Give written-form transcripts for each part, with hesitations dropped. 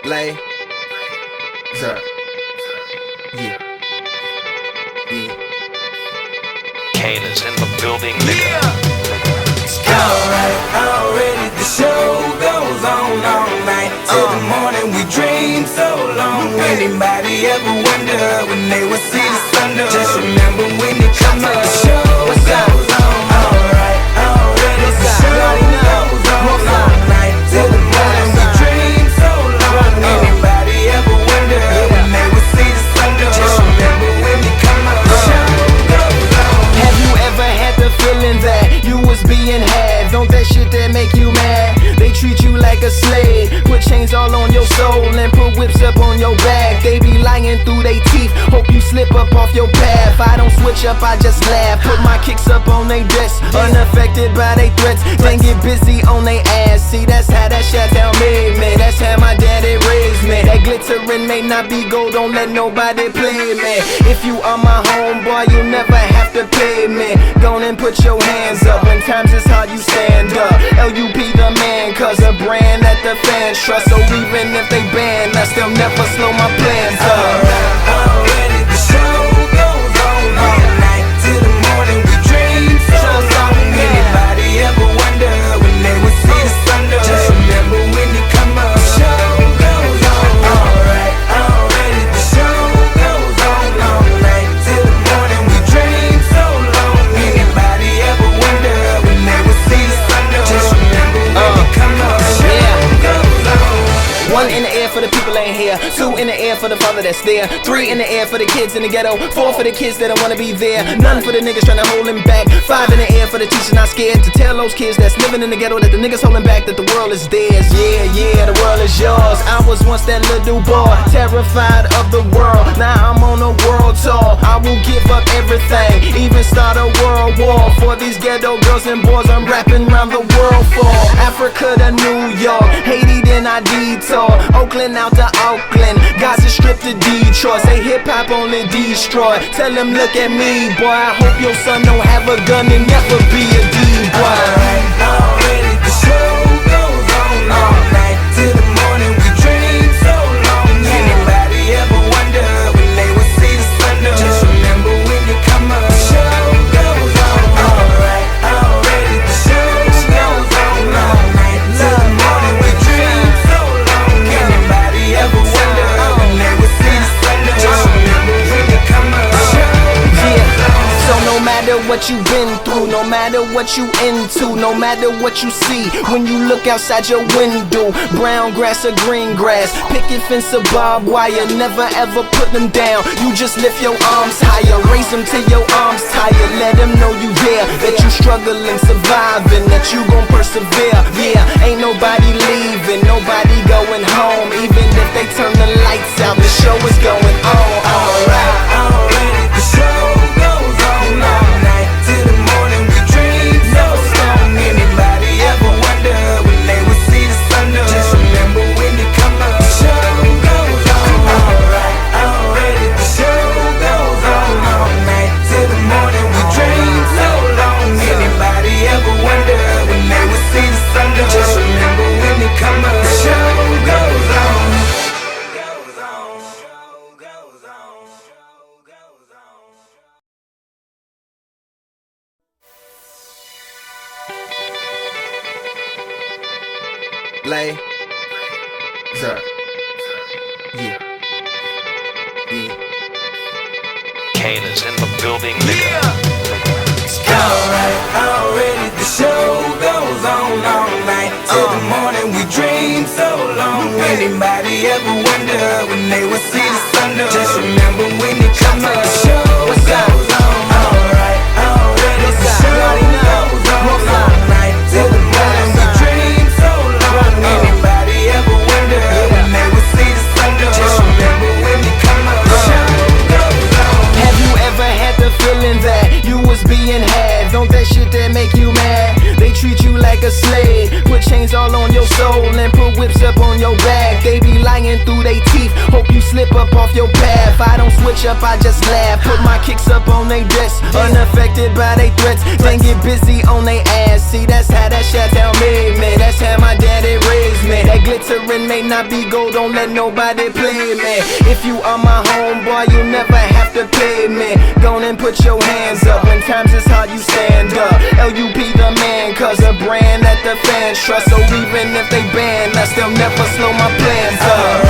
Lay. Sir. Yeah. Yeah. Kane is in the building, nigga. Alright, already the show goes on all night. Till the morning we dream so long. Anybody ever wonder when they would see the sun? Just remember when it comes to the show goes on. Alright, already the show goes on all night. Till the morning we dream so long. Anybody ever wonder when they would see the sun? Just remember when it comes to the show goes on. Have you ever had the feeling that you was being had? Don't that shit that make you mad? They treat you like a slave, put chains all on your soul and put whips up on your back. They be lying through they teeth, hope you slip up off your path. I don't switch up, I just laugh, put my kicks up on they desk, unaffected by they threats, then get busy on they ass. See, that's how that Chateau made me, that's how my daddy raised me. That glittering may not be gold, don't let nobody play me. If you are my homeboy, you'll never have to pay me. Go and put your hands up, when times is hard you stand up. LUP the man, cause a brand that the fans trust. So even if they ban us, they'll never slow my plans up. Already the show goes on all night. Till the morning we dream so long. Anybody ever wonder when they would see the sun? Just remember when you come up. The show goes on. Alright, already the show goes on all night. Till the morning we dream so long. Anybody ever wonder when they would see the sun? Just remember when you come up. The show goes on. One in the air for the people ain't here. Two in the air for the father that's there. Three in the air for the kids in the ghetto. Four for the kids that don't wanna be there. None for the niggas trying to hold him back. Five in the air for the teachers not scared to tell those kids that's living in the ghetto that the niggas holding back, that the world is theirs. Yeah, yeah, the world is yours. I was once that little boy, terrified of the world. Now I'm on a world tour. I will give up everything, even start a world war. For these ghetto girls and boys I'm rapping around the world for. Africa to New York, Haiti then I detour. Oakland out to Oakland, Gaza Strip to Detroit. Say hip-hop only destroy. Tell them look at me, boy. I hope your son don't have a gun and never be a D-boy. Already the show goes on all night. Till the morning we dream so long. Anybody ever wonder when they would see the sun? Just remember when you come up. The show goes on. Alright, already the show goes on all night. Till the morning we dream so long. Anybody ever wonder when they would see the sun? Just remember when you come up. The show goes on. So no matter what you've been through, no matter what you into, no matter what you see, when you look outside your window, brown grass or green grass, picket fence or barbed wire, never ever put them down. You just lift your arms higher, raise them till your arms tired. Let them know you there, that you struggling, surviving, that you gon' persevere. Yeah, ain't nobody leaving, nobody going home. Even if they turn the lights out, the show is going on. Alright, already the show goes on all night. Till the morning we dream so long. Anybody ever wonder when they would see the sun? Just remember when you come up. The show goes on. Alright, already the show goes on all night. Till the morning we dream so long. Anybody ever wonder when they would see the sun? Just remember when you come up. The show goes on. Goes on. Goes on. Goes on. Lay. Sir. Yeah. Yeah. Kane is in the building, nigga. Alright, already the show goes on all night. Till the morning we dream so long. Anybody ever wonder when they would see the sun? Just remember when you come up. The show goes on. Alright, already the show goes on all night. Till the morning we dream so long. Anybody ever wonder when they would see the sun? Just remember when you come up. The show goes on. have you ever had the feeling that you was being had? Don't that shit that make you mad? They treat you like a slave, put chains all on your soul and put whips up on your back. They be lying through they teeth, hope you slip up off your path. I don't switch up, I just laugh, put my kicks up on they desk, unaffected by they threats, then get busy on they ass. See, that's how that Chateau made me, that's how my daddy raised me. That glittering and may not be gold, don't let nobody play me. If you are my homeboy, you'll never have to pay me. Go and put your hands up, when times is hard you stand up. LUP the man, cause a brand that the fans trust. So even if they ban us, they'll never slow my plans up.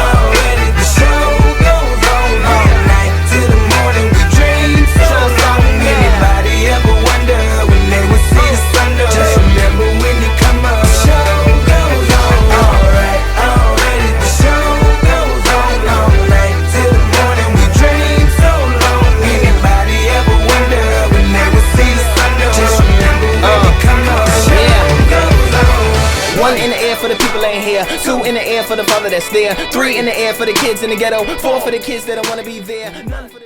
Already the show goes on all night till the morning we dream so long. Anybody ever wonder when they would see the sun up? Just remember when you come up. The show goes on alright. Already the show goes on all night till the morning we dream so long. Anybody ever wonder when they would see the sun up? Just remember when you come up. The show goes on. 1 in the air for the people ain't here. 2 in the air for the father that's there. 3 in the air for the kids in the ghetto. 4 for the kids that don't wanna be there. None for the